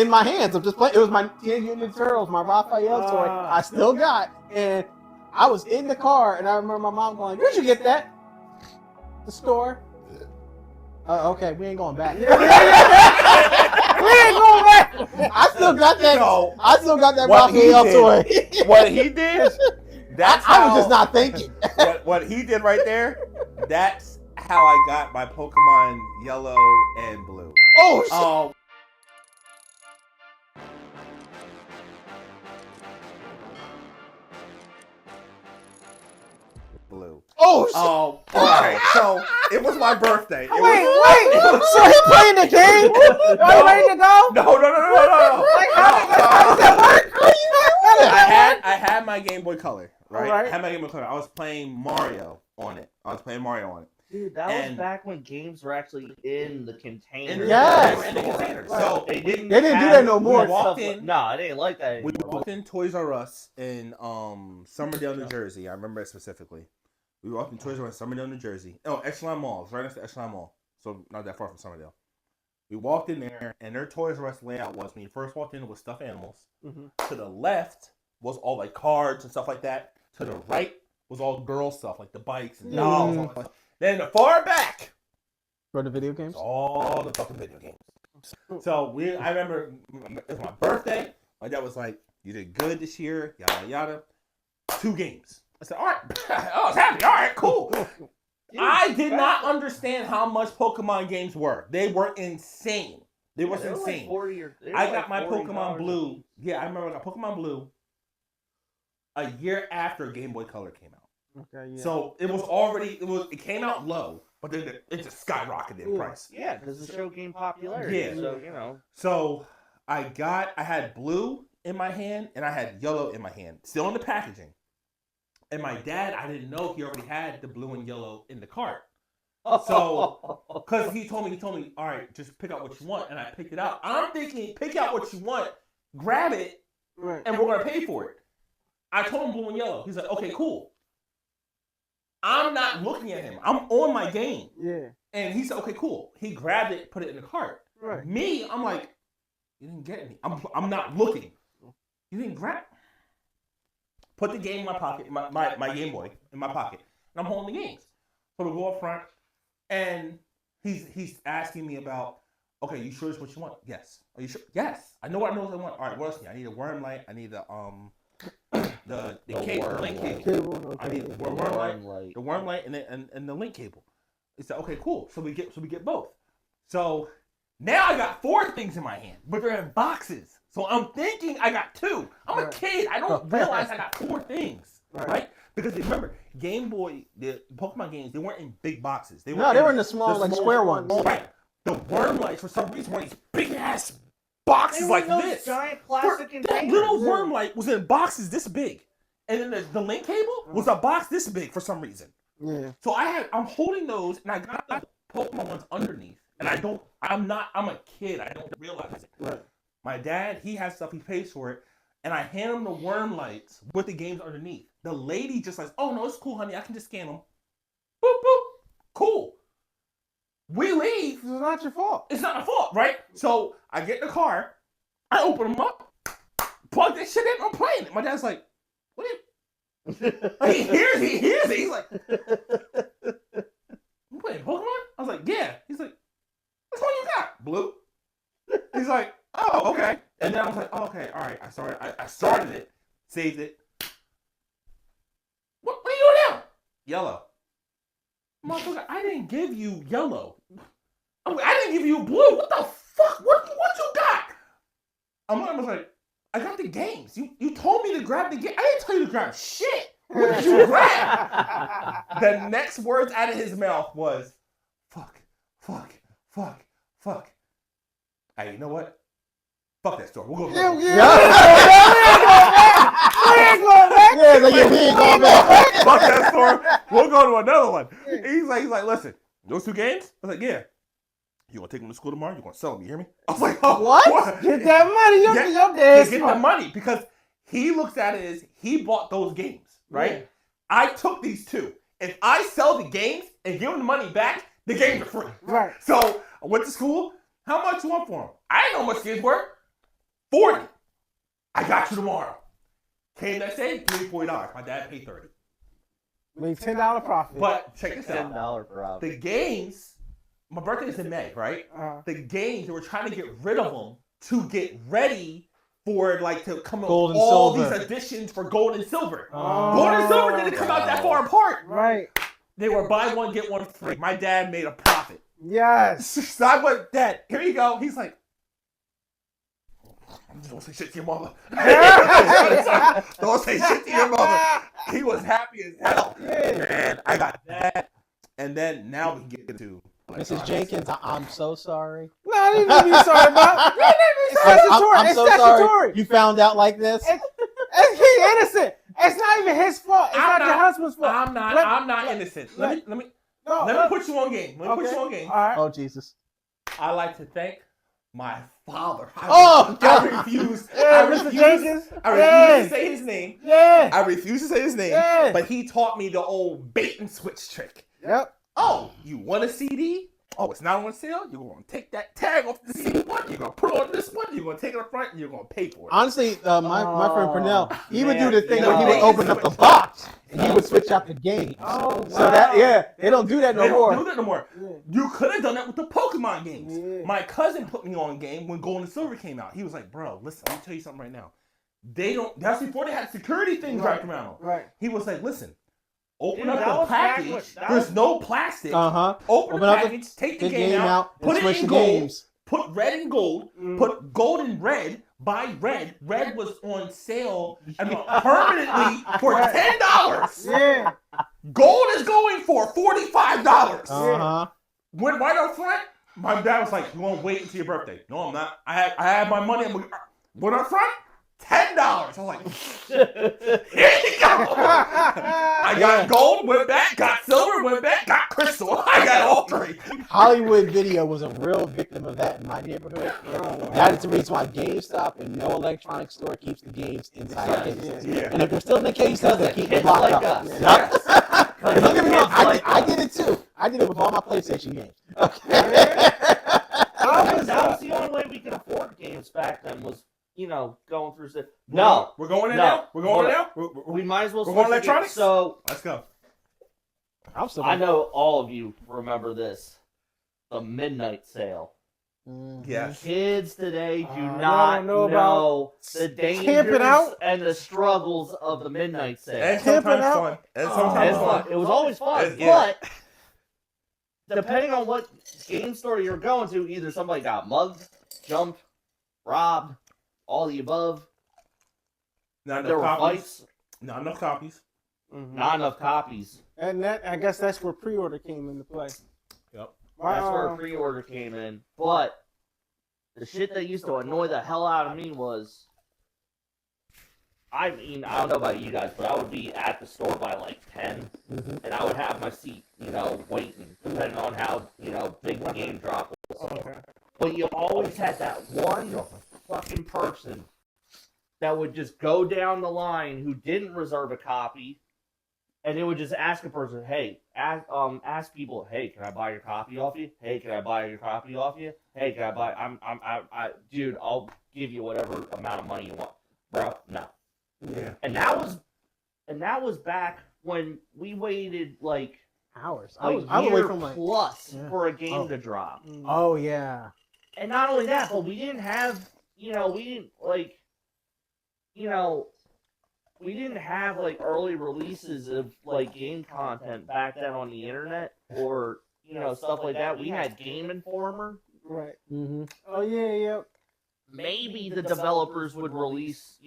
in my hands. I'm just playing. It was my Teenage Mutant Ninja Turtles, my Raphael toy. I still got, and I was in the car, and I remember my mom going, "Where'd you get that?" The store. Okay, we ain't going back. We ain't going back. I still got that. No, I still got that Raphael toy. What he did. I was just not thinking. What he did right there. That's how I got my Pokemon Yellow and Blue. Oh shit. Blue. Oh shit. Okay. So it was my birthday. Wait. So he playing the game? Are you ready to go? No. Like how does that work? I had my Game Boy Color, right? All right. I had my Game Boy Color. I was playing Mario on it. Dude, that was back when games were actually in the container. Yes. In the container. Right. So They didn't do that no more. We walked in. No, it ain't like that anymore. We walked in Toys R Us in Somerdale, New Jersey. I remember it specifically. We walked in Toys R Us in Somerdale, New Jersey. Oh, Echelon Mall. It's right next to Echelon Mall. So not that far from Somerdale. We walked in there, and their Toys R Us layout was, when you first walked in, it was stuffed animals. Mm-hmm. To the left was all like cards and stuff like that. To the right was all girl stuff, like the bikes and dolls. And all that. Then the far back For the video games? all the fucking video games. So I remember it was my birthday. My dad was like, "You did good this year, yada yada." 2 games. I said, "All right." I was happy. All right, cool. I did not understand how much Pokemon games were. They were insane. They were insane. Like I got my Pokemon Blue. Yeah, I remember I got Pokemon Blue a year after Game Boy Color came out. Okay, yeah. So it came out low, but then it just skyrocketed in price. Yeah, because the show gained popularity. Yeah. So, So I had blue in my hand and I had yellow in my hand, still in the packaging. And my dad, I didn't know he already had the blue and yellow in the cart. So, because he told me, all right, just pick out what you want, and I picked it out. I'm thinking, pick out what you want, grab it, and we're gonna pay for it. I told him blue and yellow. He's like, okay, cool. I'm not looking at him. I'm on my game. Yeah. And he said, okay, cool. He grabbed it, put it in the cart. Right. Me, I'm like, you didn't get any. I'm not looking. You didn't grab. Put the game in my pocket, my Game Boy in my pocket, and I'm holding the games. So we go up front, and he's asking me about, okay, you sure this is what you want? Yes. Are you sure? Yes. I know what I want. All right, what else do you need? I need a worm light. I need the cable, the link cable. I need the worm light, and the link cable. He said, okay, cool. So we get both. So now I got 4 things in my hand, but they're in boxes. So I'm thinking I got 2. I'm a kid. I don't realize I got 4 things, right? Because remember, Game Boy, the Pokemon games, they weren't in big boxes. They were in the small, square ones. Right. The worm lights, for some reason, were these big ass boxes like this. Giant plastic containers. That little worm light was in boxes this big, and then the link cable was a box this big for some reason. Yeah. So I'm holding those, and I got the Pokemon ones underneath, and I'm a kid. I don't realize it. Right. My dad, he has stuff, he pays for it, and I hand him the worm lights with the games underneath. The lady just like, oh no, it's cool, honey, I can just scan them. Boop, boop, cool. We leave. It's not your fault. It's not my fault, right? So I get in the car, I open them up, plug this shit in, I'm playing it. My dad's like, what are you? He hears it. He's like, you playing Pokemon? I was like, yeah. He's like, which one you got? Blue? He's like, oh, okay. And then I was like, oh, okay, all right. I started it, saved it. What are you doing now? Yellow. Motherfucker, I didn't give you yellow. I didn't give you blue. What the fuck? What you got? I was like, I got the games. You told me to grab the game. I didn't tell you to grab shit. What did you grab? The next words out of his mouth was, fuck. Hey, you know what? Fuck that store. We'll go. We ain't going back. Yeah, like we ain't going back. Fuck that store. We'll go to another one. He's like, listen, those 2 games? I was like, yeah. You gonna take them to school tomorrow? You gonna sell them? You hear me? I was like, oh, what? Get that money. Your dad's get the money, because he looks at it as he bought those games, right? Yeah. I took these 2. If I sell the games and give him the money back, the games are free. Right. So I went to school. How much you want for them? I didn't know how much games were. $40. I got you tomorrow. Came that day, give me $40. My dad paid $30. Made $10 profit. But check this out. $10 profit. The games, my birthday is in May, right? Uh-huh. The games, they were trying to get rid of them to get ready for like to come up Gold with and all silver. these additions for gold and silver. Oh. Gold and silver didn't come out that far apart. Right. They were buy one, get one free. My dad made a profit. Yes. So I went, Dad, here you go. He's like, don't say shit to your mother. Don't say shit to your mother. He was happy as hell. Man, I got that. And then now we can get into Mrs. Jenkins, I'm so sorry. No, I didn't even be sorry about it. It's statutory. I'm It's so statutory. sorry. You found out like this? He's innocent. It's not even his fault. It's not your husband's fault. I'm not innocent. Let me put you on game. Let me put you on game. All right. Oh, Jesus. I like to thank my father. Oh, God. I refuse. Yeah, I Mr. refuse. Jenkins. I refuse to say his name. Yeah. I refuse to say his name. Yeah. But he taught me the old bait and switch trick. Yep. Oh, you want a CD? Oh, it's not on sale? You're going to take that tag off the CD one. You're going to put it on this one. You're going to take it up front and you're going to pay for it. Honestly, my friend Purnell, he would do the thing no. where he would open up the box and he would switch out the games. Oh, So that, they don't do that no They more. don't do that no more. Yeah. You could have done that with the Pokemon games. Yeah. My cousin put me on a game when Gold and Silver came out. He was like, bro, listen, let me tell you something right now. That's before they had security things wrapped around them. Right. He was like, listen, open Dude, that up the was back package. when- There's no plastic. Uh-huh. Open the up package, take the the game out, and put it switch in the gold, games. put red in gold, put gold in red, buy red. Red was on sale permanently for $10. Yeah. Gold is going for $45. Uh-huh. Went right up front. My dad was like, "You won't wait until your birthday." No, I'm not. I have my money. Went up front. $10. I was like, here you go. I got gold, went back, got silver, went back, got crystal. I got all three. Hollywood Video was a real victim of that in my neighborhood. That is the reason why GameStop and no electronics store keeps the games inside the cases. Yeah. And if they're still in the cases, they keep them Kids locked like up. us. Yep. And don't get me wrong, Kids I did it too. I did it with all my PlayStation games. Okay. That was the only way we could afford games back then was, going through stuff. No. We're going in No. now? We're going in now? We might as well We're going switch the electronics? games. So, Let's go. I know all of you remember this. The midnight sale. Yes. Kids today do I not don't know know the camping dangers out. and the struggles of the midnight sale. And Camping sometimes out. fun. And Oh. sometimes It's fun. fun. It was always fun. Yeah. But depending on what game store you're going to, either somebody got mugged, jumped, robbed, all the above. Not There enough were copies. fights, Not enough copies. not enough copies. And that, I guess that's where pre-order came into play. Yep. That's where pre-order came in. But the shit that used to annoy the hell out of me was, I mean, I don't know about you guys, but I would be at the store by like 10, and I would have my seat, waiting, depending on how, big the game drop was. Okay. But you always had that one fucking person that would just go down the line who didn't reserve a copy, and it would just ask a person, hey, ask people, hey, can I buy your copy off you? Hey, can I buy your copy off you? Hey, can I buy? Dude, I'll give you whatever amount of money you want, bro. No. Yeah. And that was back when we waited like Hours. a I would year wait from like. plus Yeah. for a game Oh. to drop. Oh yeah. And not only that, but we didn't have, we didn't have like early releases of like game content back then on the internet or, stuff like that. We had Game Informer. Right. Mm-hmm. Oh yeah, yeah. Maybe the developers would release,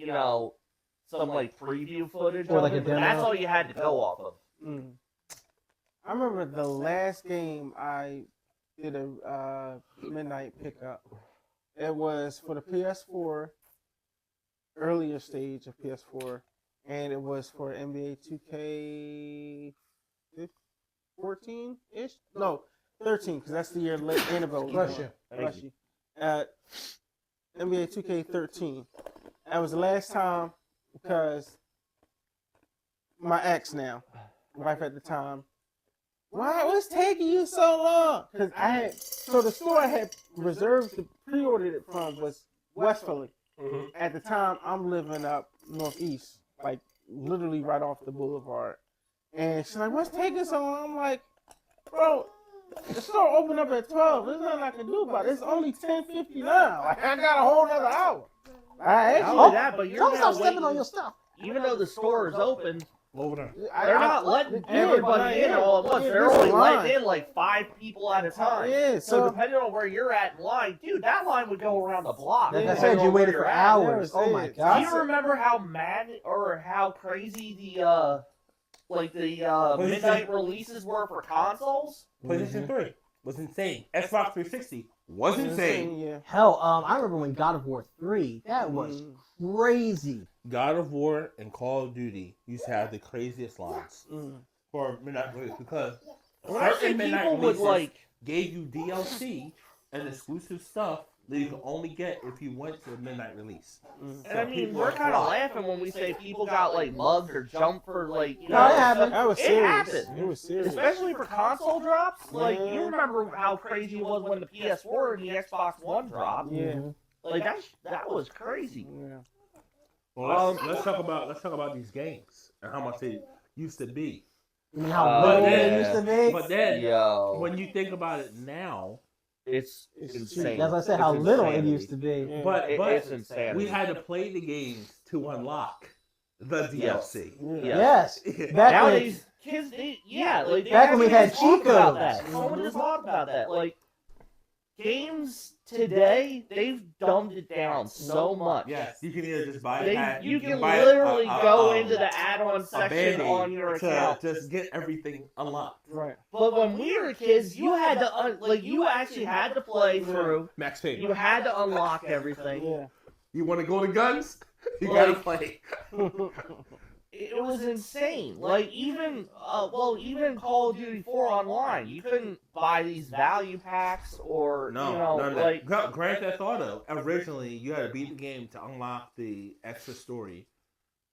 some like preview footage Or of like a it, but demo. that's all you had to go off of. I remember the last game I did a midnight pickup. It was for the PS4, earlier stage of PS4, and it was for NBA 2K 14-ish? No, 13, because that's the year Annabelle was Bless born. you. Bless you. NBA 2K13. That was the last time because my ex now, wife at the time, why was taking you so long? Because the store I had reserved to pre-order it from was West Philly. At the time, I'm living up northeast, like literally right off the boulevard. And she's like, "What's taking so long?" I'm like, "Bro, the store opened up at 12. There's nothing I can do about it. It's only 10:50 now. Like, I got a whole other hour." I Not only that, but you're don't now stop stepping waiting. on your stuff. Even though the store is open, Over there. they're not letting everybody in all at once. They're only letting in like 5 people at a time. Yeah, So depending on where you're at in line, dude, that line would go around the block. Like I depending said, on you where waited you're for at. hours. Do Oh my you god. remember how mad or how crazy the midnight releases were for consoles? PlayStation 3 was insane. Xbox 360 was insane. Yeah. Hell, I remember when God of War 3, that was crazy. God of War and Call of Duty used to have the craziest lines for midnight release because When I say certain midnight people would releases like, gave you DLC and exclusive stuff that you could only get if you went to a midnight release. and I mean, we're kind of laughing when we say people got like mugged or jumped for like, you No, know, it happened. That was It serious. happened. It was serious. especially for console drops. Like, Yeah. you remember how crazy it was when the PS4 and the Xbox One dropped. Yeah. Like that was crazy. Yeah. Well, let's talk about these games and how much they used to be. You mean how Uh, little yeah. they used to be? But then Yo, when you think about it now, it's It's insane. As I said, how It's little it insanity. used to be. Yeah. but It's insanity. we had to play the games to unlock the DLC. Yeah. Yes. Yeah. Back Nowadays, kids, like, they Back when we actually had just talk cheat about codes. that. Someone just talked about that. Like, games today, they've dumbed it down so much. Yes, you can either just buy a pack. You can buy literally a- go a- into the add-on a section Band-Aid on your to account. just get everything unlocked. Right. But when we were kids, you had to you actually had to play through. Max Payne. You had to unlock everything. Yeah. You want to go to guns? You Like- gotta play. It was insane. Like even Call of Duty 4 online, you couldn't buy these value packs or No, none of that. like Grand Theft Auto. Originally, you had to beat the game to unlock the extra story,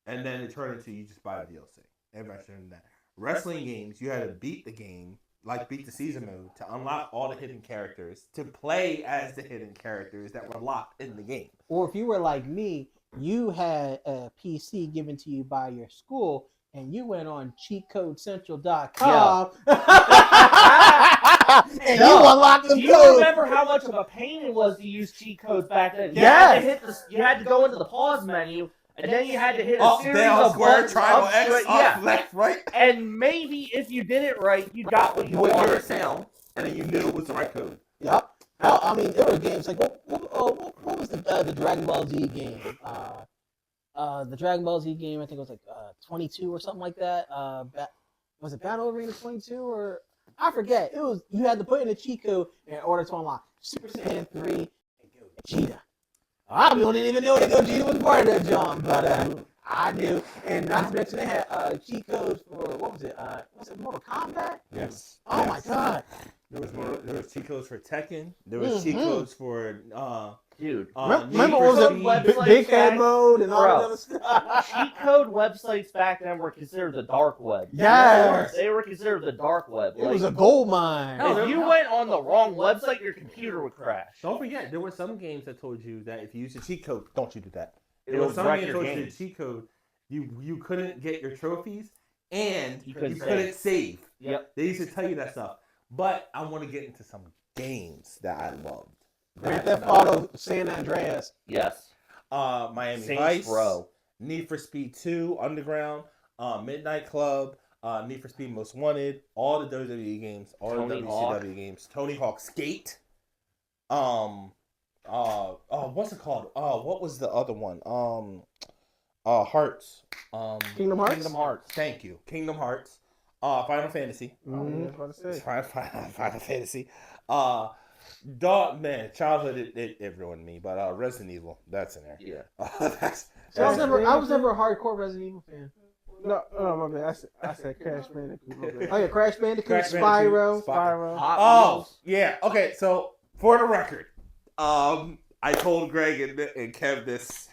and then it turned into you just buy the DLC. Everybody should know that. Wrestling games, you had to beat the game, like beat the season mode, to unlock all the hidden characters, to play as the hidden characters that were locked in the game. Or if you were like me, you had a PC given to you by your school, and you went on cheatcodecentral.com and you unlocked the do you code. remember how much of a pain it was to use cheat codes back then? Yes. You had to go into the pause menu, and then you had to hit a Up, series down, of square, buttons, triangle, up, X, straight- up, yeah. left, right. And maybe if you did it right, you got what you With your wanted. sound, and then you knew it was the right code. Yep. I mean, there were games like what was the Dragon Ball Z game? The Dragon Ball Z game, I think it was like 22 or something like that. Was it Battle Arena 22 or I forget. It was you had to put in a cheat code in order to unlock Super Saiyan 3 and Gogeta. I didn't even know that Gogeta was part of that jump, but I knew. And not to mention they had cheat codes for what was it? Was it Mortal Kombat? Yes. Oh my god. There was cheat codes for Tekken. There was cheat codes for Dude. Remember Need what for was Website it? Big Head back- mode and all Bro. that other stuff. Cheat code websites back then were considered the dark web. Yes. They were considered the dark web. It was a gold mine. if you went on the wrong website, your computer would crash. Don't forget, there were some games that told you that if you use a cheat code, don't you do that. It There was would some wreck games that your told you games. the cheat code, you couldn't get your trophies, and You you couldn't couldn't save. Yep. They used to tell you that stuff. But I want to get into some games that I loved. Grand Theft Auto San Andreas. Yes. Miami Saints Vice, Row. Need for Speed 2, Underground, Midnight Club, Need for Speed Most Wanted, all the WWE games, all Tony the Hawk. WCW games, Tony Hawk Skate. What's it called? What was the other one? Hearts. Kingdom Hearts? Kingdom Hearts. Thank you. Kingdom Hearts. Final Fantasy. Mm-hmm. I was about to say. Final Fantasy. Dog man, childhood it ruined me, but Resident Evil, that's in there. Yeah. That's So I was never a hardcore Resident Evil fan. No, my bad. I said Crash Bandicoot. My bad. Oh yeah, Crash Bandicoot, Crash Bandicoot, Spyro. Spyro. Hot Oh, Wheels. yeah. Okay, so for the record, I told Greg and Kev this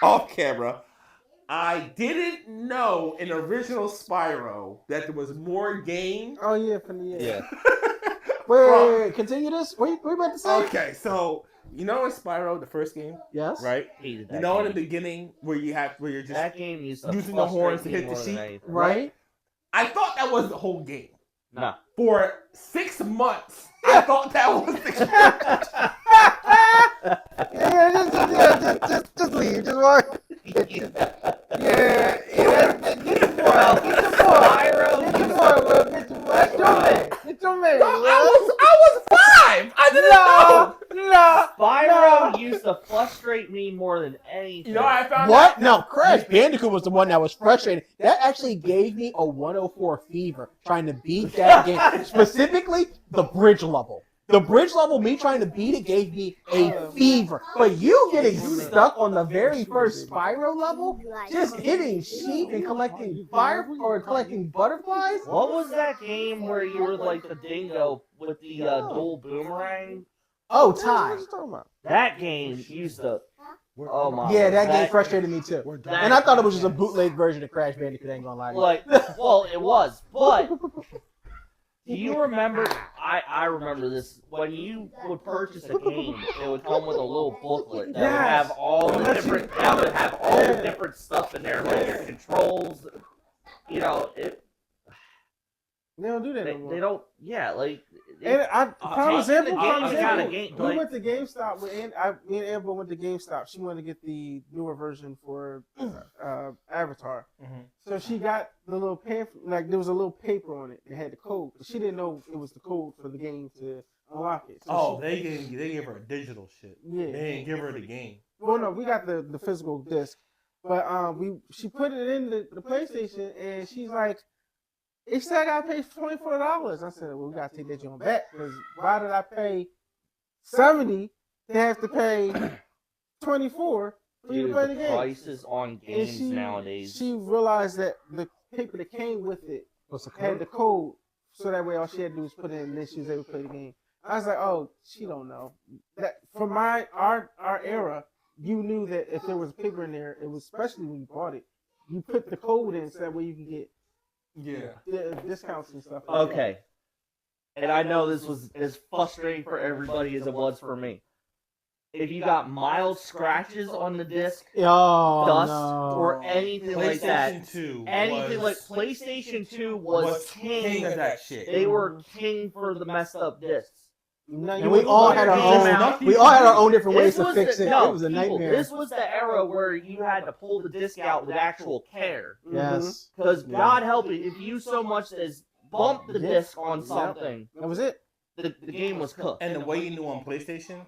off camera. I didn't know in original Spyro that there was more games. Oh yeah, from the Yeah. Wait, continue this. What you about to say? Okay, so You know in Spyro, the first game, Yes. right? Hated that You know in game. the beginning where you're just That game used to using the horns to frustrate me hit the more than sheep, anything. Right. I thought that was the whole game. No. For 6 months, I thought that was the game. Just leave. Just walk. Yeah. Get your man. No, I was 5. I didn't know. No. Spyro used to frustrate me more than anything. You know I found What? out? No, Crash Bandicoot was the one that was frustrating. That actually gave me a 104 fever trying to beat that game. Specifically, the bridge level. The bridge level, me trying to beat it, gave me a fever. But you getting stuck on the very first Spyro level, just hitting sheep and collecting fire or collecting butterflies. What was that game where you were like the dingo with the dual boomerang? Oh, Ty. That game used to. Oh my. Yeah, that game frustrated me too. that- And I thought it was just a bootleg version of Crash Bandicoot. I ain't gonna lie to you. Like, well, it was, but do you remember? I remember this. When you would purchase a game, it would come with a little booklet that would have all the different, different stuff in there, like your controls. You know, They don't do that no more. they don't. Yeah, like. And prime example, we Like, went to GameStop. Me and Amber went to GameStop. She wanted to get the newer version for Avatar. Mhm. So she got the little pamphlet, like there was a little paper on it that had the code. She didn't know it was the code for the game to unlock it. So They gave her a digital shit. Yeah. They didn't give her the game. Well, no, we got the physical disc, but she put it in the PlayStation, and she's like, "It said I gotta pay $24." I said, "Well, we gotta take that joint back because why did I pay $70 to have to pay $24 for you to dude, play the the game?" prices on And games nowadays. she realized that the paper that came with it had the code, so that way all she had to do was put it in, and then she was able to play the game. I was like, "Oh, she don't know that." For our era, you knew that if there was a paper in there, it was especially when you bought it, you put the code in so that way you can get discounts and stuff. Like that. Okay. And I know this was as frustrating for everybody as it was for me. If you got mild scratches on the disc, Oh, dust, no. or anything like that, PlayStation 2 anything like was PlayStation 2 was king of that shit. They were king for the messed up discs. No, And we all had our Game own. We all had our own different ways This to was fix the- it. no, It was a people, nightmare. This was the era where you had to pull the disc out with actual care. Yes. Because God help it, if you so much as bumped the disc on something, that was it. the game was cooked. And the way you knew on PlayStation,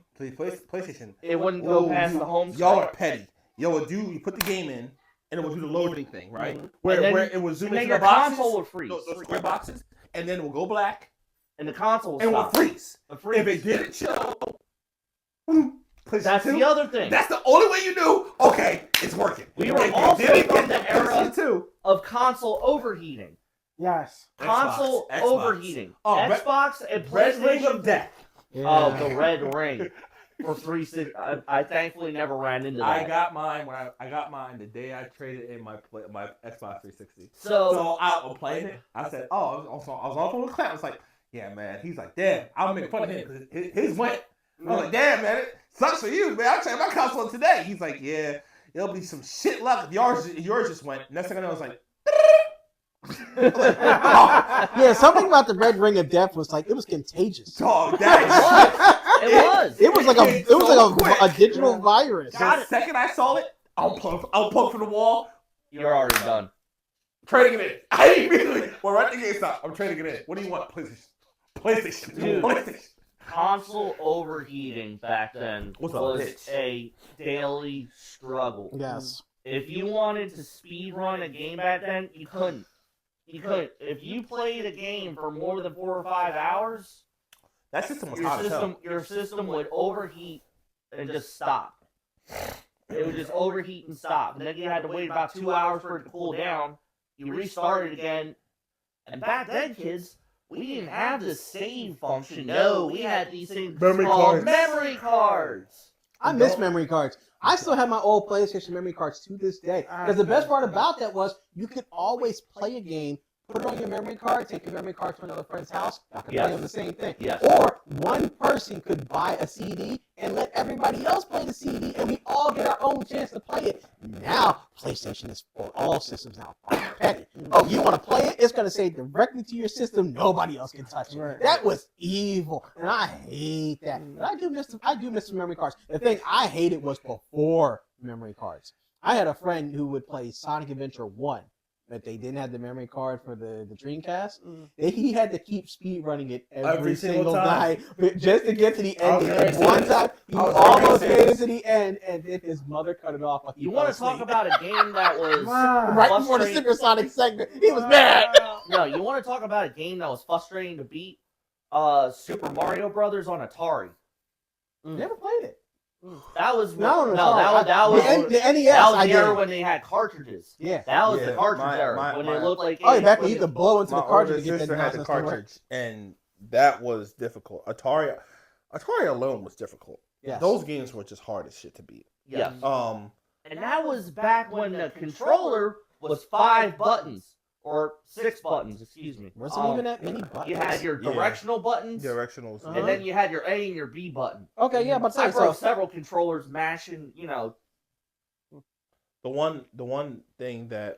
It wouldn't go past the home y'all screen. are petty. You put the game in, and it would do the loading thing, right? And Where then- it would zoom and then into the your boxes, console would freeze. those square boxes, and then it will go black, And the console was and it will stopped. freeze. A freeze. If it didn't show, That's the other thing. That's the only way you knew. Okay, it's working. We were If you also didn't from get the era PlayStation 2, of console overheating. Yes. Console Xbox. overheating. Oh, Xbox and Red Ring PlayStation. of Death. Oh, the red ring for 360. I thankfully never ran into that. I got mine when I got mine the day I traded in my Xbox 360. So So I was playing it. I said, "Oh, I was on the phone with Clown." I was like, "Yeah, man." He's like, "Damn, I'll make fun of him because his went." I was like, "Damn, man, it sucks for you, man. I traded my console today." He's like, "Yeah, it'll be some shit luck if yours just went." Next thing I know, I was like, Yeah, something about the Red Ring of Death was like it was contagious. "Dog, that it was. It was like So quick. a digital virus. the second I saw it, I'll poke from the wall, You're already done. trading it in. I immediately, well, right to GameStop, I'm trading it in. What do you want? PlayStation. Dude. PlayStation. Console overheating back then What's a was bitch? a daily struggle. Yes. If you wanted to speed run a game back then, you couldn't. You couldn't. If you played a game for more than 4 or 5 hours, That system was hot as hell. your system would overheat and just stop. It would just overheat and stop. And then you had to wait about 2 hours for it to cool down. You restart it again. And back then, kids, we didn't have this save function. No, we had these things Memory called cards. memory cards. I miss memory cards. I still have my old PlayStation memory cards to this day. Because the best part about that was you could always play a game put it on your memory card, take your memory card to another friend's house, y'all can Yes. play on the same thing. Yes. Or one person could buy a CD and let everybody else play the CD, and we all get our own chance to play it. Now, PlayStation is for all systems now. Petty. Oh, you want to play it? It's going to say directly to your system. Nobody else can touch it. Right. That was evil, and I hate that. But I do miss the memory cards. The thing I hated was before memory cards. I had a friend who would play Sonic Adventure 1, but they didn't have the memory card for the Dreamcast. He had to keep speed running it every single time. night just to get to the I was end. very And one serious. time, he I was almost very made it to the end, and then his mother cut it off. Like You want to talk about a game that was right before the frustrating- Supersonic segment? He was mad. No, you want to talk about a game that was frustrating to beat? Super Mario Brothers on Atari. Never played it. That was No, that was the NES. that was I the era did. when they had cartridges. Yeah. That was Yeah, the cartridge my- era my- when my- it looked like Oh, back when when you could blow into My the cartridge older to get that sister had the nonsense to work. cartridge, and that was difficult. Atari alone was difficult. Yes. Those games were just hard as shit to beat. Yes. And And that was back when the controller was 5 buttons or 6 buttons, excuse me. Wasn't even that many buttons. You had your Yeah. directional buttons, directionals. and then you had your A and your B button. Okay, yeah, but I say so. broke several controllers mashing, The one thing that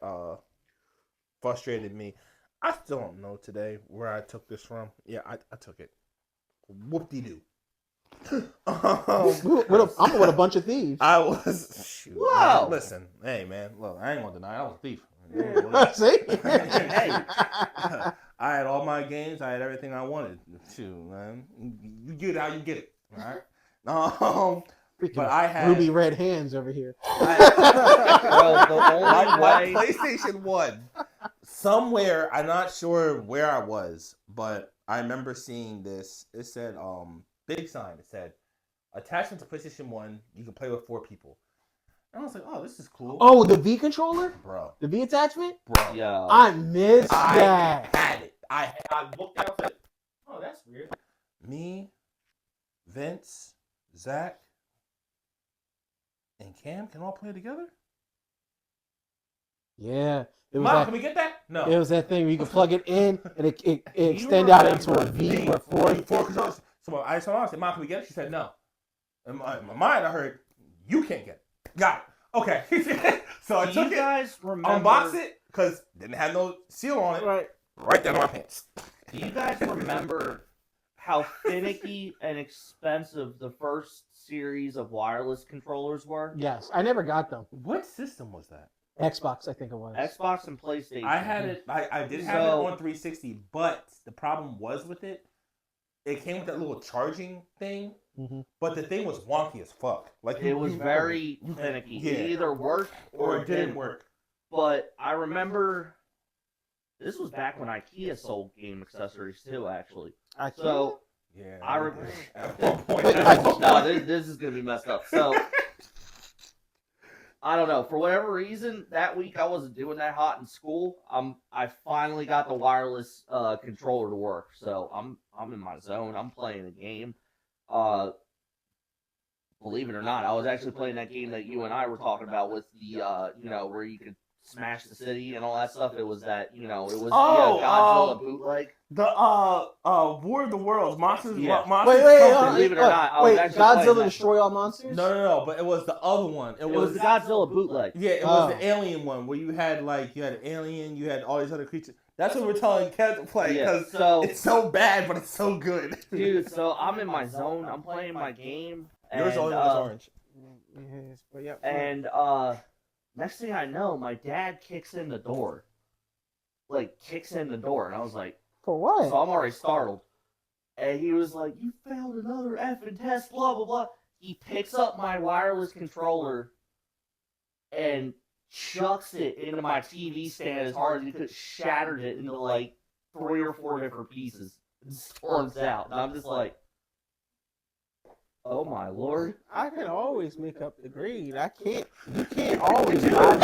frustrated me, I still don't know today where I took this from. Yeah, I took it. Whoop-de-doo. I'm with a bunch of thieves. I was shoot. Whoa. Man, listen, hey man, look, I ain't gonna deny I was a thief. See? I had all my games. I had everything I wanted. Shoot, man, you get it how you get it. All right. Freaking But I had ruby red hands over here. well, the only my way. PlayStation 1. Somewhere, I'm not sure where I was, but I remember seeing this. It said, big sign. It said, attachment to PlayStation 1, you can play with 4 people. And I was like, oh, this is cool. Oh, the V controller? Bro. The V attachment? Bro. Yeah. I missed I that. had it. I looked out and said, oh, that's weird. Me, Vince, Zach, and Cam can all play together? Yeah. It was, Mom, that, can we get that? No. it was that thing where you could plug it in and it You extend out into a remember V or 4. Four controllers. So I said, Mom, can we get it? She said, no. In my mind, I heard, you can't get it. Got it. Okay. So I Do took you it, guys remember? unboxed it, because didn't have no seal on it, right down in my pants. Do you guys remember how finicky and expensive the first series of wireless controllers were? Yes. I never got them. What system was that? Xbox, I think it was. Xbox and PlayStation. I had it. I did have it on 360, but the problem was with it. It came with that little charging thing, but the thing was wonky as fuck. Like It was very finicky. Yeah. It either worked or it didn't work. But I remember this was back when IKEA sold game accessories too. Actually, so Yeah. I remember. At one point. No, this is gonna be messed up. So I don't know. For whatever reason, that week I wasn't doing that hot in school. I finally got the wireless controller to work. So I'm in my zone. I'm playing a game. Believe it or not, I was actually playing that game that you and I were talking about with the where you could smash the city and all that stuff. It was that it was the Godzilla bootleg. The War of the Worlds, Monsters. Yeah. Monsters Wait, something. Believe it or not, I was wait, actually playing Godzilla that. Destroy All Monsters? No, but it was the other one. It was the Godzilla bootleg. Yeah, it was Oh. the alien one where you had an alien, you had all these other creatures. That's what we're telling Kev to play Yeah, because so it's so bad, but it's so good. dude, so I'm in my zone. I'm playing my game. Yours And, only was orange. Yes, but yeah. And next thing I know, my dad kicks in the door. And I was like, For what? so I'm already startled. And he was like, you failed another effing test, blah, blah, blah. He picks up my wireless controller and chucks it into my TV stand as hard as he could, shattered it into like 3 or 4 different pieces, and storms out. And I'm just like, oh my lord. I can always make up the grade. You can't always buy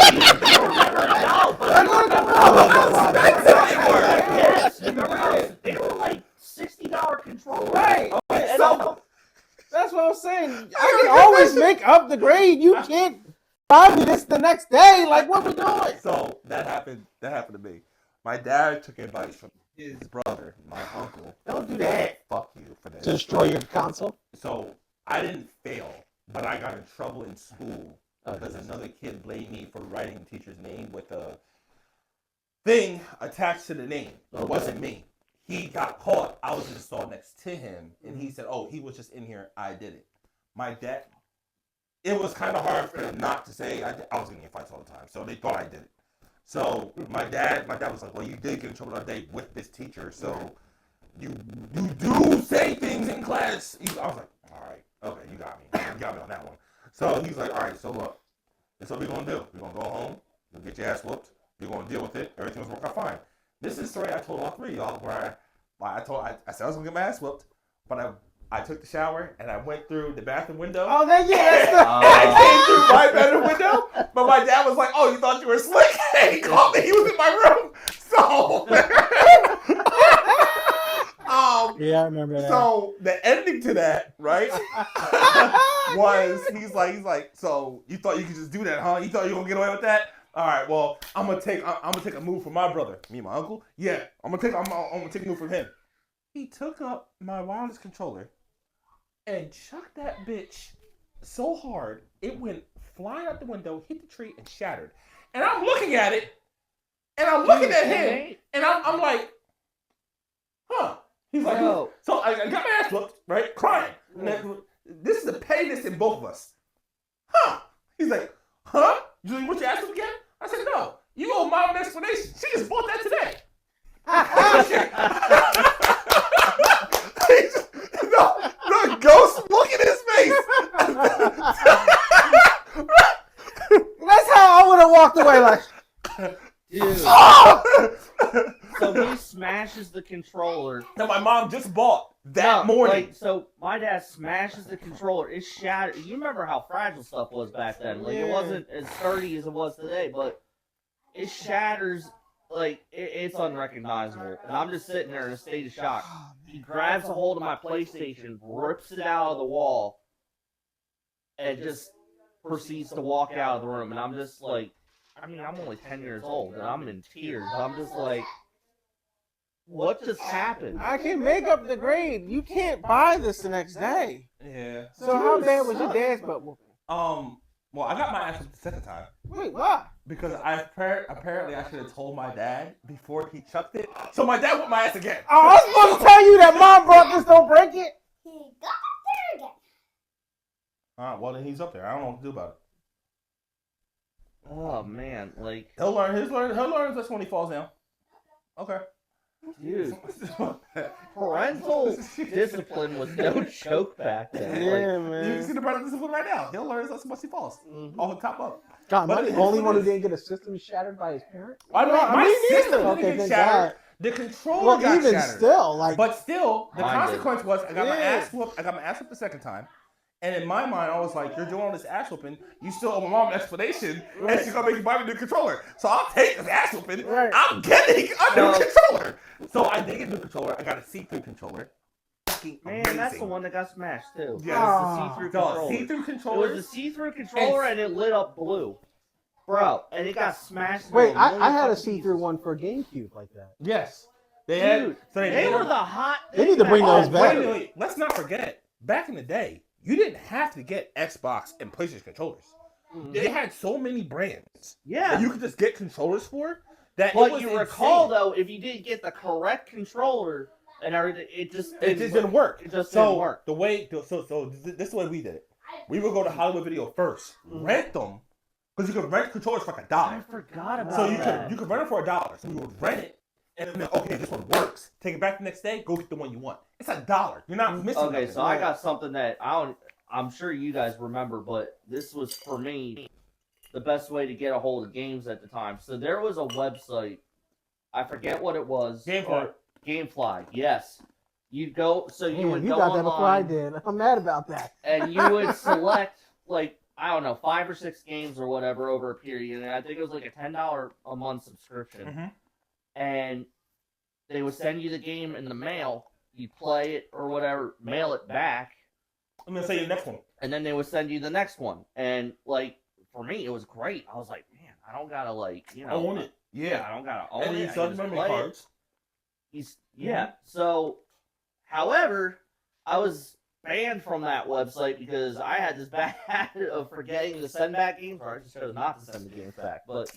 Yes, they were like $60 controllers. Right. And So that's what I'm saying. I can always make up the grade. You can't buy me this the next day. Like, what we doing? So that happened to me. My dad took advice from his brother, my uncle. Don't do that. Fuck you for this. To destroy your console? So I didn't fail, but I got in trouble in school because another kid blamed me for writing the teacher's name with a thing attached to the name. It wasn't me. He got caught. I was in the stall next to him, and he said, "Oh, he was just in here. I did it." My dad. It was kind of hard for them not to say I was getting in fights all the time, so they thought I did it. So my dad was like, "Well, you did get in trouble that day with this teacher, so you do say things in class." I was like, "All right, okay, you got me on that one." So he's like, "All right, so look, this is what we're gonna do. We're gonna go home. You'll get your ass whooped. You're gonna deal with it. Everything's gonna work out fine." This is the story I told all three of y'all where I said I was gonna get my ass whooped, but I took the shower and I went through the bathroom window. Oh, that yes. I came through my bedroom window, but my dad was like, "Oh, you thought you were slick?" He called me. He was in my room. So, Yeah, I remember that. so the ending to that, right, was he's like, "So you thought you could just do that, huh? You thought you were gonna get away with that? All right, well, I'm gonna take a move from my brother, me and my uncle. Yeah, I'm gonna take a move from him." He took up my wireless controller and chucked that bitch so hard it went flying out the window, hit the tree, and shattered. And I'm looking at it, and I'm looking at him, and I'm like, "Huh?" He's like, Bro. so I got my ass whooped, right, crying. And then, this is the pettiness in both of us. Huh? He's like, "Huh? You want your ass whooped again?" I said, "No. You owe mom an explanation. She just bought that today." No, ghost look at his face. That's how I would have walked away. Like, Dude. So he smashes the controller. That my mom just bought that morning. Like, so my dad smashes the controller. It shattered. You remember how fragile stuff was back then? Like, it wasn't as sturdy as it was today, but it shatters. Like, it's unrecognizable. And I'm just sitting there in a state of shock. He grabs a hold of my PlayStation, rips it out of the wall, and just proceeds to walk out of the room. And I'm just like, I mean, I'm only 10 years old, and I'm in tears. I'm just like, what just happened? I can make up the grade. You can't buy this the next day. Yeah. So how bad was your dad's butt whooping? Well, I got my ass whooped the second time Wait, why? because apparently I should have told my dad before he chucked it. So my dad whooped my ass again. Oh, I was supposed to tell you that mom brought this. Don't break it. He got up there again. Well then he's up there. I don't know what to do about it. Oh, man. Like, He'll learn his lesson when he falls down. Okay. dude, parental discipline was no joke back then. Like, Yeah, You man. can see the parental discipline right now. He'll learn his lesson once he falls. Off the top up. God, am I But the it only is one what who it is. didn't get a system shattered by his parent? I know, my Me system neither. didn't Okay, get thank shattered. God. The controller Well, got even shattered. still, like, But still, the Mine did. consequence was I got my Yeah. ass whooped. I got my ass whooped the second time. And in my mind, I was like, "You're doing all this ass whooping. You still owe my mom an explanation, and she's gonna make you buy me a new controller. So I'll take this ass whooping. Right. I'm getting a new controller." So I did get a new controller. I got a see-through controller. Fucking man, amazing. that's the one that got smashed, too. Yes. It's the see-through So controller. see-through It was controllers. a see-through controller, and it lit up blue. Bro, and it got smashed. into wait, a I million had a fucking see-through pieces. one for GameCube like that. Yes. They Dude, had. So they were did- the hot. They need to bring those back. Wait. Let's not forget. Back in the day, you didn't have to get Xbox and PlayStation controllers. They had so many brands Yeah. that you could just get controllers for. That it But was you recall, insane. though, if you didn't get the correct controller and everything, it just Didn't work. It just So didn't work. the way, so this is the way we did it. We would go to Hollywood Video first, rent them, because you could rent controllers for like I $1. forgot about So that. you could rent it for $1. So we would rent it, and then okay, this one works. Take it back the next day. Go get the one you want. It's $1. You're not missing. Okay, nothing. so I got something that I'm sure you guys remember, but this was for me the best way to get a hold of games at the time. So there was a website, I forget what it was. Gamefly. Gamefly, yes. You'd go, so you Man, would you go got that before I online, did. I'm mad about that. and you would select like I don't know 5 or 6 games or whatever over a period, and I think it was like a $10 a month subscription, Mhm. and they would send you the game in the mail. You play it or whatever, mail it back. I'm gonna say the next one. And then they would send you the next one. And, like, for me, it was great. I was like, man, I don't gotta, like, Own it. Yeah. I don't gotta own And it. he I sells can just memory play it. cards. So, however, I was banned from that website because I had this bad habit of forgetting to send back games, or I just chose not to send the games back. But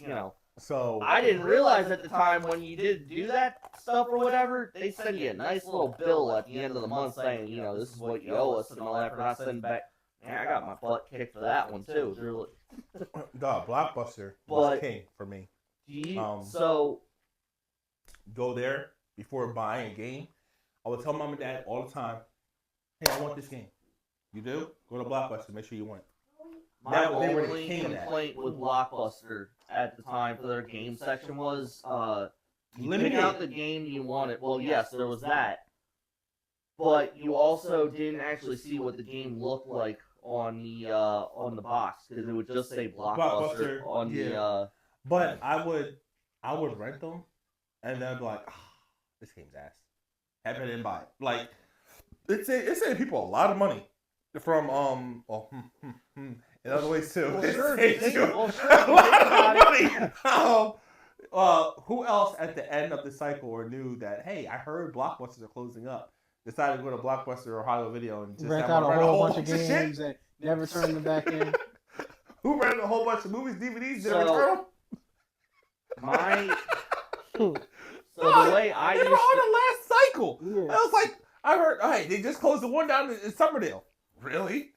So I didn't realize at the time when you did do that stuff or whatever, they send you a nice little bill at the end of the month saying, this is what you owe us and all that for not sending back. Man, I got my butt kicked for that one too. They're like, dog, Blockbuster was king for me. So Go there before buying a game. I would tell mom and dad all the time, "Hey, I want this game." You do? Go to Blockbuster. Make sure you want it. my They were the only king of that. complaint with Blockbuster at the time for their game section was you Limited. pick out the game you wanted. Well, yes, there was that. But you also didn't actually see what the game looked like on the box because it would just say Blockbuster on the. But I would rent them, and then I'd be like, "This game's ass." Have it and buy it. Like it's saving people a lot of money from in other ways too. Well, It sure, saves you well, sure, a lot of think money. Who else at the end of the cycle or knew that? Hey, I heard Blockbusters are closing up. Decided to go to Blockbuster or Hollywood Video and just Rent out a whole bunch of shit? games and never turn them back in. Who rented a whole bunch of movies, DVDs, So- didn't return them? So the way I they used were on to, the last cycle. Yeah. I was like, I heard, hey, they just closed the one down in Summerdale. Really?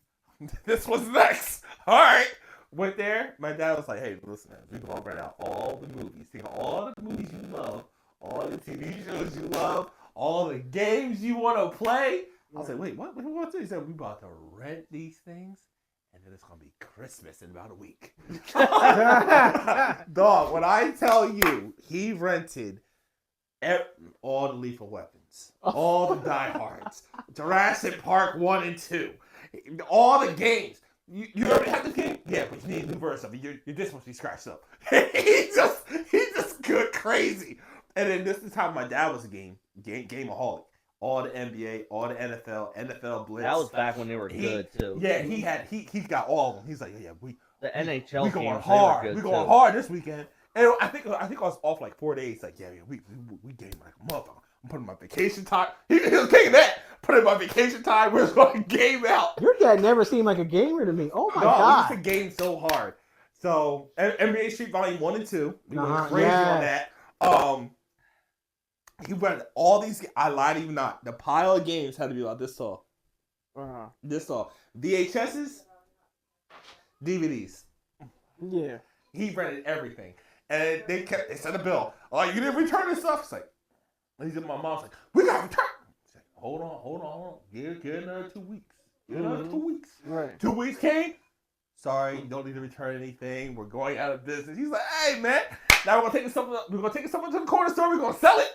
This was next. All right. Went there. My dad was like, hey, listen, man, we're going to rent out all the movies. Think of all the movies you love, all the TV shows you love, all the games you want to play. I was like, wait, what? What's this? He said, we about to rent these things, and then it's going to be Christmas in about a week. Dog, when I tell you, he rented all the Lethal Weapons, all the Die Hards, Jurassic Park 1 and 2, all the games. You already have this game? Yeah, but you need a new version of it. Your disc must be scratched up. he just good crazy. And then this is how my dad was a gameaholic. All the NBA, all the NFL Blitz. that was back when they were good too. Yeah, he's got all of them. He's like, yeah, The NHL we games, going they hard. were good We going too. hard this weekend. And I think I was off like 4 days. Like, yeah, we game like a motherfucker. I'm putting my vacation time. He was taking that. Putting my vacation time. We're just going to game out. Your dad never seemed like a gamer to me. Oh my No, god. we used to game so hard. So NBA Street Volume 1 and 2. We went crazy on yes. that. He rented all these. I lied to you not. The pile of games had to be about this tall. This tall. VHSs, DVDs. Yeah. He rented everything, and they sent a bill. Oh, you didn't return this stuff. It's like, my mom's like, we got to return. Like, hold on. Give another 2 weeks. Give another 2 weeks. Right. 2 weeks came. Sorry, you don't need to return anything. We're going out of business. He's like, hey man, now we're gonna take something. We're gonna take something to the corner store. We're gonna sell it.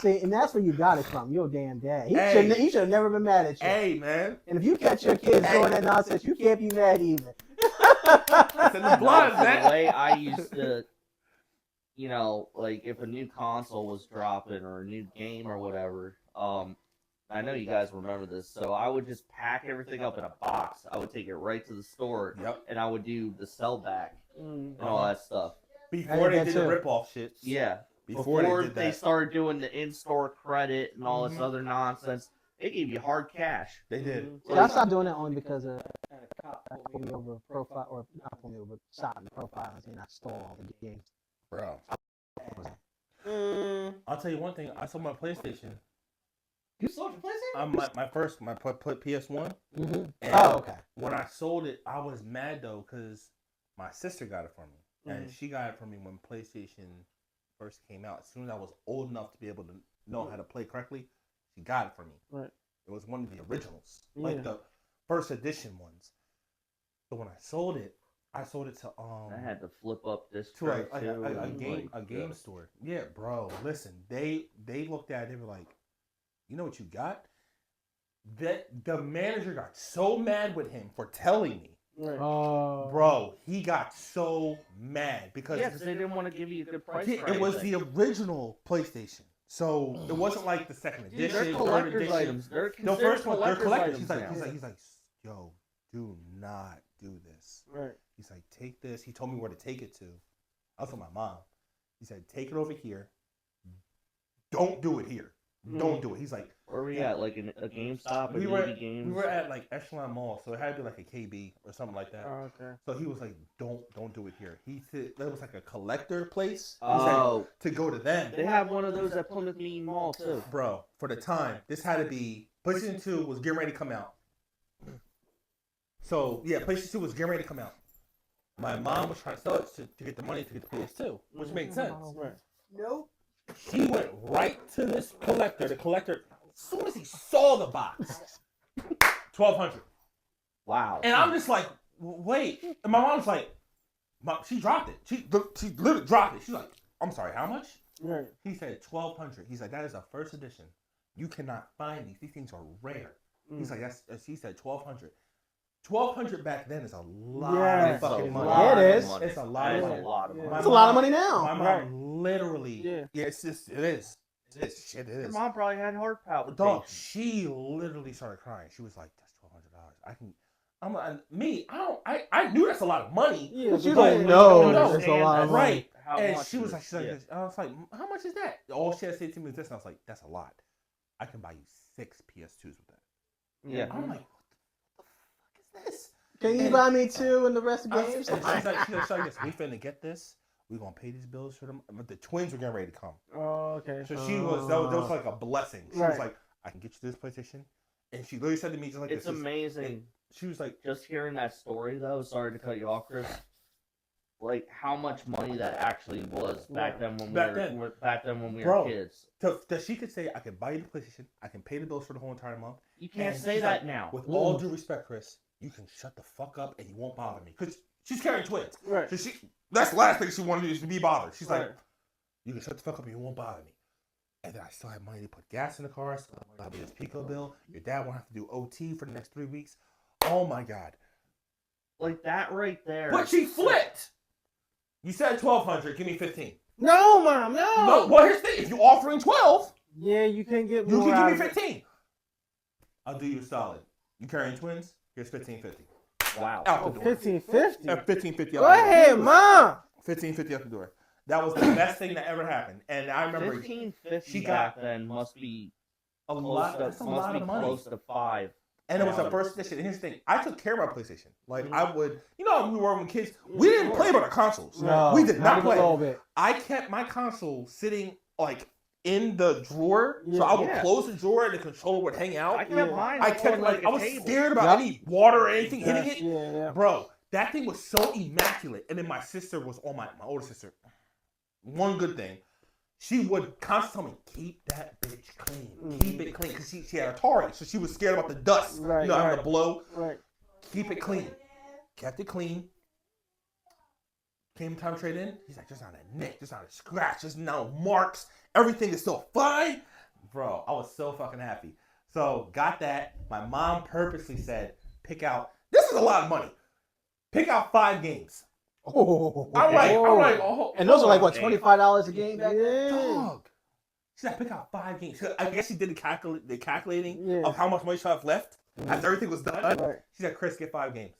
See, and that's where you got it from. Your damn dad. He Hey. should have never been mad at you. Hey man, And if you catch your kids doing that nonsense, you can't be mad either. it's in the blood, The man. way I used to, like if a new console was dropping or a new game or whatever, I know you guys remember this, so I would just pack everything up in a box. I would take it right to the store, Yep. and I would do the sell back and all that stuff. Before I they did did that the too. rip-off shit. Yeah. Before they did that. started doing the in-store credit and all this other nonsense, they gave you hard cash. They did. See, I stopped doing that only because a cop pulled me over profile, or not pulled me over, stopped me profiles, and I stole all the games. Bro. I'll tell you one thing. I sold my PlayStation. You sold your PlayStation? My first PS1. Mm-hmm. And Oh, okay. when I sold it, I was mad though because my sister got it for me, and she got it for me when PlayStation first came out. As soon as I was old enough to be able to know how to play correctly, she got it for me. Right. It was one of the originals, Yeah. like the first edition ones. So when I sold it to I had to flip up this to tray a too. game store. Yeah, bro. Listen, they looked at it. They were like, you know what you got? The manager got so mad with him for telling me. Right. Oh, Bro, he got so mad because Yeah, 'cause they didn't want to give you a good price. for it was anything. the original PlayStation. So it wasn't like the second Dude, edition, they're third collector's edition. items. They're The considered first one, they're collector's collectors. items He's like, now. he's like, yo, do not do this. Right. He's like, take this. He told me where to take it to. I was with my mom. He said, take it over here. Don't do it here. Don't do it. He's like, Where were we at? Like a GameStop or we Games? were at like Echelon Mall, so it had to be like a KB or something like that. Oh, okay. So he was like, don't do it here. He said that was like a collector place. Oh. To go to them. They have one of those at Plymouth Meeting Mall too. Bro, for the time, this had to be PlayStation 2 was getting ready to come out. So yeah, PlayStation 2 was getting ready to come out. My mom was trying to sell it to get the money to get the PS2, which made sense. Nope. He went right to this collector. The collector, as soon as he saw the box, $1,200. Wow. And I'm just like, wait. And my mom's like, she dropped it. She literally dropped it. She's like, I'm sorry, how much? Right. He said $1,200. He's like, that is a first edition. You cannot find these. These things are rare. He's like, he said $1,200. $1,200 back then is a lot of fucking money. Yeah, it is. It's a lot of money. It's a lot of money now. My mom literally. Yeah. It's just, it is. It is. Shit, it Your is. mom probably had heart palpitations. Dog, she literally started crying. She was like, "That's $1,200. I'm like, I knew that's a lot of money. Yeah, But you but don't know don't it's a lot of money. Right. How And much she was like, yeah. I was like, how much is that? All she had to say to me was this, and I was like, that's a lot. I can buy you 6 PS2s with that. Yeah. I'm like, what the fuck is this? Can you buy me 2 and the rest of And games? she's like, this. We finna get this. We gonna pay these bills for them. But the twins were getting ready to come. Oh, okay. So she was that was like a blessing. She was Right. like, I can get you this PlayStation. And she literally said to me just like It's this. amazing. She was like, Just hearing that story, though, sorry to cut you off, Chris. Like how much money that actually was back then when we were kids. that she could say, I can buy you the PlayStation, I can pay the bills for the whole entire month. You can't And say she's that like, now. With all due respect, Chris, you can shut the fuck up and you won't bother me. Because she's carrying twins. Right. So that's the last thing she wanted is to be bothered. She's Right. like, you can shut the fuck up and you won't bother me. And then I still have money to put gas in the car, still have this Pico bill. Your dad won't have to do OT for the next 3 weeks. Oh my God. Like that right there. But she flipped. You said $1,200, give me 15. No, Mom, no. No, well here's the thing. If you're offering 12, Yeah, you can get you more can out give me of it. 15. I'll do you a solid. You carrying twins? Here's $1,550. Wow. Out the door. 1550. $1,550 Go ahead, Mom. $1,550 out the door. That was the best thing that ever happened. And I remember 1550 she back got then must be a close lot. to, That's a must lot be of money. close to 5. And it was the first edition. And here's the thing: I took care of my PlayStation. Like I would, you know, when we were when kids, we didn't play with our consoles. No, we did not even a play. little bit. I kept my console sitting like in the drawer, so Yeah. I would Yeah. close the drawer and the controller would hang out. I kept mine. I up kept on, like I a was table. scared about any water or anything Yes, hitting it. yeah. Bro, that thing was so immaculate. And then my sister was my older sister. One good thing, she would constantly tell me, keep that bitch clean. Keep it clean. Because she had Atari, so she was scared about the dust. Right, you know, having right. to blow. Right. Keep it clean. Kept it clean. Came time to trade in. He's like, there's not a nick, there's not a scratch, there's no marks. Everything is still fine. Bro, I was so fucking happy. So, got that. My mom purposely said, pick out, this is a lot of money. Pick out 5 games. Oh, I'm like, oh. and those are like what, Damn. $25 a game back then? Dog. She said, pick out 5 games. I guess she did the calculating Yeah. of how much money she had left after everything was done. Right. She said, Chris, get 5 games.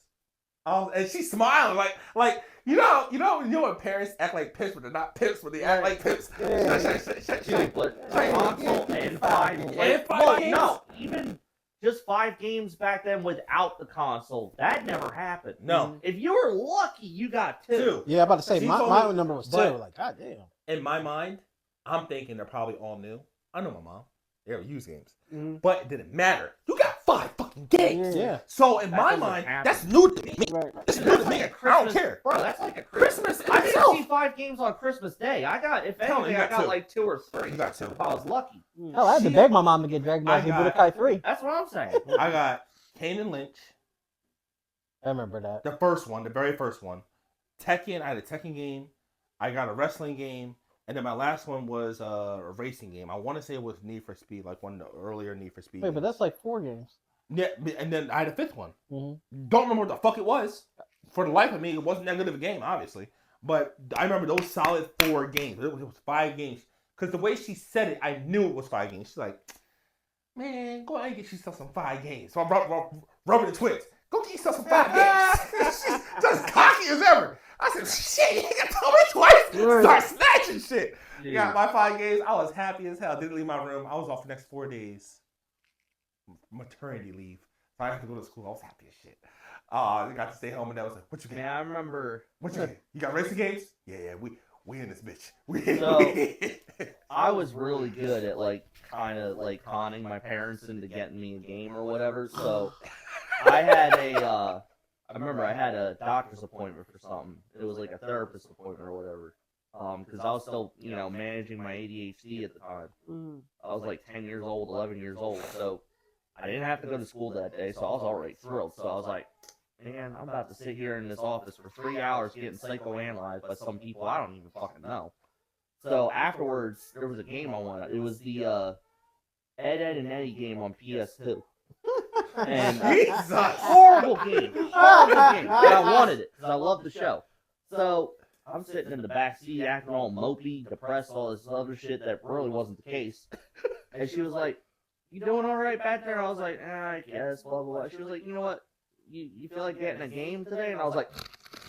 And she's smiling like you know when parents act like pimps, but they're not pimps, but they act like pimps. She's like, what? Console and 5 games. And 5 Well, games? no, even just 5 games back then without the console. That never happened. No. If you were lucky, you got 2. 2. Yeah, I'm about to say, She my told me- number was 2. but- Like, God damn. In my mind, I'm thinking they're probably all new. I know my mom. They were used games. Mhm. But it didn't matter. You got 5 fucking games. Yeah. So in That my doesn't mind, happen. that's new to me. Right. It's new to me. I don't care. Bro, that's like a Christmas I didn't itself. see 5 games on Christmas Day. I got, if Tell me, anything, you I got got 2. like 2 or 3. You got 2. If I was lucky. Hell, I had to beg my mom to get Dragon Ball I Z got- Budokai 3. That's what I'm saying. I got Kane and Lynch, I remember that. the first one, the very first one. Tekken, I had a Tekken game. I got a wrestling game. And then my last one was a racing game. I want to say it was Need for Speed, like one of the earlier Need for Speed Wait, but games. that's like 4 games. Yeah, and then I had a 5th one. Mm-hmm. Don't remember what the fuck it was. For the life of me, it wasn't that good of a game, obviously. But I remember those solid 4 games. It was 5 games. Because the way she said it, I knew it was 5 games. She's like, man, go ahead and get yourself some 5 games. So I'm rubbing the twins. Go get yourself some 5 games. She's just cocky shit, you got told me twice. Start snatching shit. Dude. Got my 5 games. I was happy as hell. Didn't leave my room. I was off the next 4 days. Maternity leave. So I had to go to school. I was happy as shit. I got to stay home and I was like, what you get? Man, I remember. What you get? You got racing games? Yeah, we in this bitch. I was really good at like kind of like conning my parents into getting me a game or whatever. So I had I remember I had a doctor's appointment for something. It was like a therapist appointment or whatever. Because I was still, managing my ADHD at the time. I was like 10 years old, 11 years old, so I didn't have to go to school that day, so I was already thrilled. So I was like, man, I'm about to sit here in this office for 3 hours getting psychoanalyzed by some people I don't even fucking know. So afterwards, there was a game I wanted. It was the Ed, and Eddie game on PS2. And Jesus. horrible game. But I wanted it, because I loved the show. So I'm sitting in the back seat acting all mopey, depressed, all this other shit that really wasn't the case. And she was like, you doing all right back there? I was like, I guess, blah, blah, blah. She was like, you know what? You feel like getting a game today? And I was like,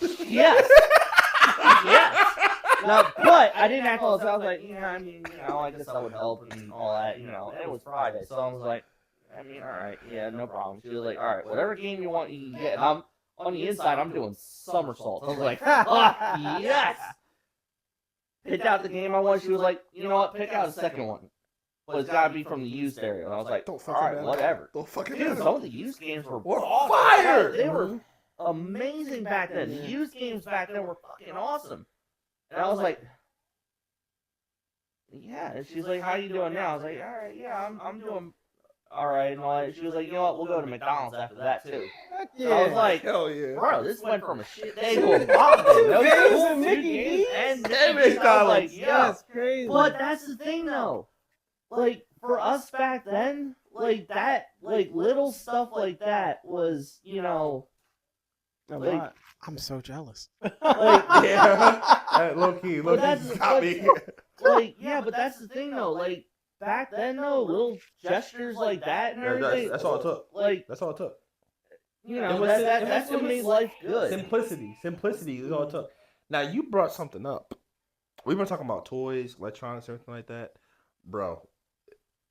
yes. Yes. No, but I didn't act all the time. I was like, I guess I would help and all that, and it was Friday. So I was like, all right, yeah, no problem. She was like, all right, whatever game you want, you can get. And I'm on the inside, I'm doing somersaults. I was like, yes! Picked out the game I wanted. She was like, you know what, pick out a second one. But it's got to be from the used area. And I was like, all right, whatever. Dude, some of the used games were fire! They were amazing back then. The used games back then were fucking awesome. And I was like, yeah. And she's like, how you doing now? I was like, all right, yeah, I'm doing all right. And all that. She was like, you know what, we'll go to McDonald's after that, too. Yeah. I was like, hell yeah. bro, this went from a shit day to a bomb day. No Games cool and Mickey games and And Mickey. I was McDonald's. like, yeah. That's crazy. But that's the thing, though. Like, for us back then, like, that, like, little stuff like that was, like, I'm so jealous. like, Yeah. Low key that's- got me. like, yeah, but that's the thing, though. Like, back then, though, little gestures like that and everything. That's all it took. Like, That's all it took. That's what made life good. Simplicity is all it took. Now, you brought something up. We've been talking about toys, electronics, everything like that. Bro,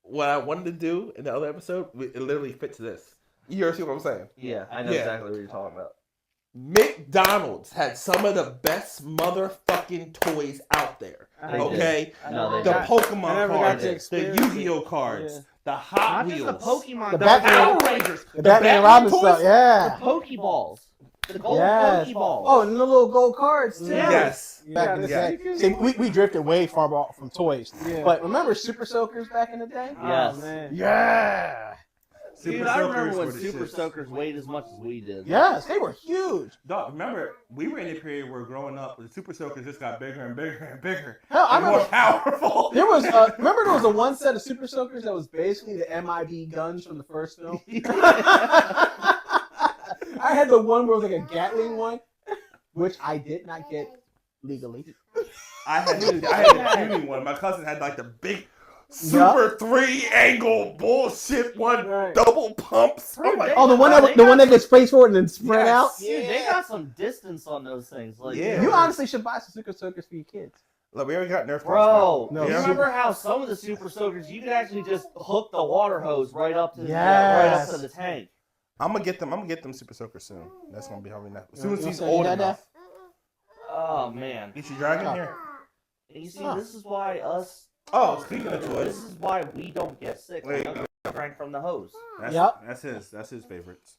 what I wanted to do in the other episode, it literally fits this. You ever see what I'm saying? Yeah, I know Yeah. exactly what you're talking about. McDonald's had some of the best motherfucking toys out there. They Okay? No, they The didn't. I Pokemon never got cards, to the experience Yu-Gi-Oh it. cards, Yeah. the Hot Not just Wheels, the Pokemon, The the Batman- Power Rangers, The Batman and Robin toys? stuff, yeah. the Pokeballs, the gold Yes. Pokeballs. Oh, and the little gold cards too. Yeah. Yes. Back in the day. See, we drifted way far off from toys. Yeah. But remember Super Soakers back in the day? Yes. Oh, man. Yeah. Dude, I remember when Super Soakers weighed as much as we did. Yes, they were huge. Dog, remember, we were in a period where growing up, the Super Soakers just got bigger and bigger and bigger. Hell, I And more remember powerful. there was remember there was a one set of Super Soakers that was basically the MIB guns from the first film. I had the one where it was like a Gatling one, which I did not get legally. I had the puny one. My cousin had like the big Super 3-angle bullshit one, Right. double pumps. I'm like, Oh, the one that gets face forward and then spread out. Dude, they got some distance on those things. Like, Yeah. You honestly should buy some Super Soakers for your kids. look, we already got Nerf bro, No, you yeah. remember how some of the Super Soakers you could actually just hook the water hose right up to the Yes. tank. I'm gonna get them Super Soakers soon. That's gonna be how we know. As soon as You he's said you old had enough. Oh man, Get your dragon Oh. here. and you see, Huh. this is why Oh, speaking of this toys, is why we don't get sick. We Wait. don't get drank from the hose. Yep. That's his favorites.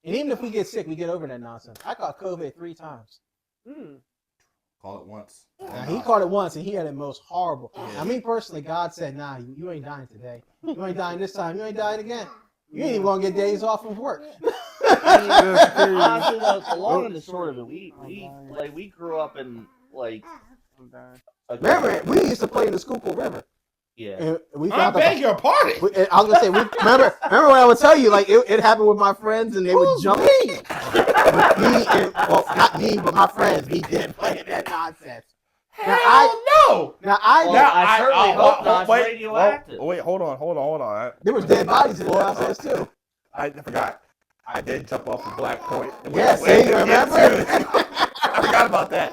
And even if we get sick, we get over that nonsense. I caught COVID 3 times. Call it once. Now, he caught it once, and he had it most horrible. Now, me personally, God said, nah, you ain't dying today. You ain't dying this time. You ain't dying again. You ain't even going to get days off from work. Honestly, the long and the short of it, we grew up in like I'm dying. a Remember, we used to play in the Schuylkill River. yeah. And we I found beg your pardon. I was gonna say, remember when I would tell you, like it happened with my friends, and they would jump. Me and, well, not me, but my friends. We did play that nonsense. Hell no. Now Well, I certainly hope not. It's radioactive. Wait, hold on. there was dead bodies in the downstairs too. I forgot. I did jump off of Black Point. Yeah, see, you remember? I forgot about that.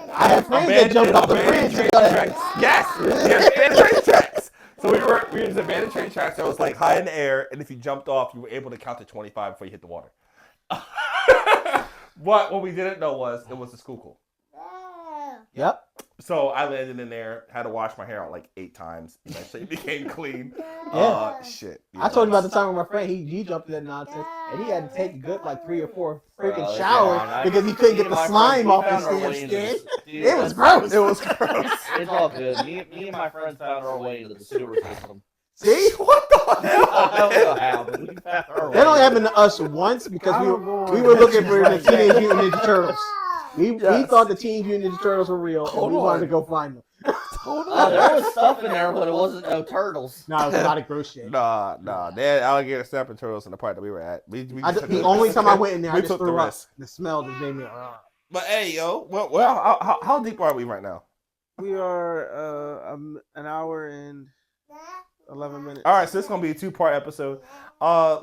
friends that jumped off the bridge. train tracks. Yes, abandoned train tracks. So we were in the abandoned train tracks that was like high in the air, and if you jumped off, you were able to count to 25 before you hit the water. What we didn't know was it was a school pool. Yep. So I landed in there, had to wash my hair out like 8 times. Eventually it became clean. Yeah. Shit. I told you about the time with my friend. He jumped in that nonsense, and he had to take a good like 3 or 4 freaking Bro, showers yeah, because he couldn't get the slime off his damn skin. It was gross. It was gross. It's all good. Me and my friends found our way into the sewer system. See? What the hell? I don't know how, but we found our way. That only happened to us once because we were looking for the Teenage Mutant Ninja Turtles. We thought the Teenage Mutant Ninja Turtles were real, and we wanted to go find them. There was stuff in there, but it wasn't no turtles. No, it was a lot of gross shit. Nah. They had alligator snapping turtles in the part that we were at. The only time I went in there, I just took the threw up. risk. The smell just made me. But hey, yo, well, how deep are we right now? We are an hour and 11 minutes. All right, so this is gonna be a 2-part episode.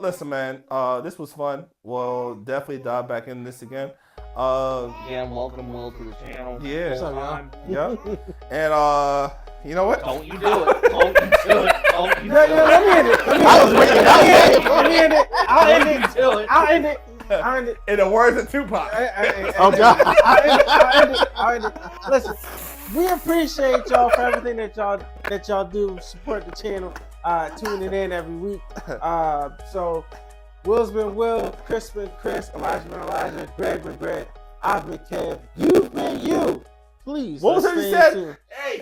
Listen, man, this was fun. We'll definitely dive back in this again. Again, welcome Will to the channel. Yeah. What's up, y'all? Yep. And you know what? Don't you do it. Don't you do it. Don't you do it. Let me end it. I was waiting. Let me end it. I'll end it. Do it. I'll end it. I'll end it. In the words of Tupac. Oh God. I'll end it. Listen, we appreciate y'all for everything that y'all do. Support the channel, tuning in every week. So Will's been Will, Chris been Chris, Elijah been Elijah, Greg been Greg, I've been Kev, you've been you. Please. What was let's it you stay in said? tune. Hey,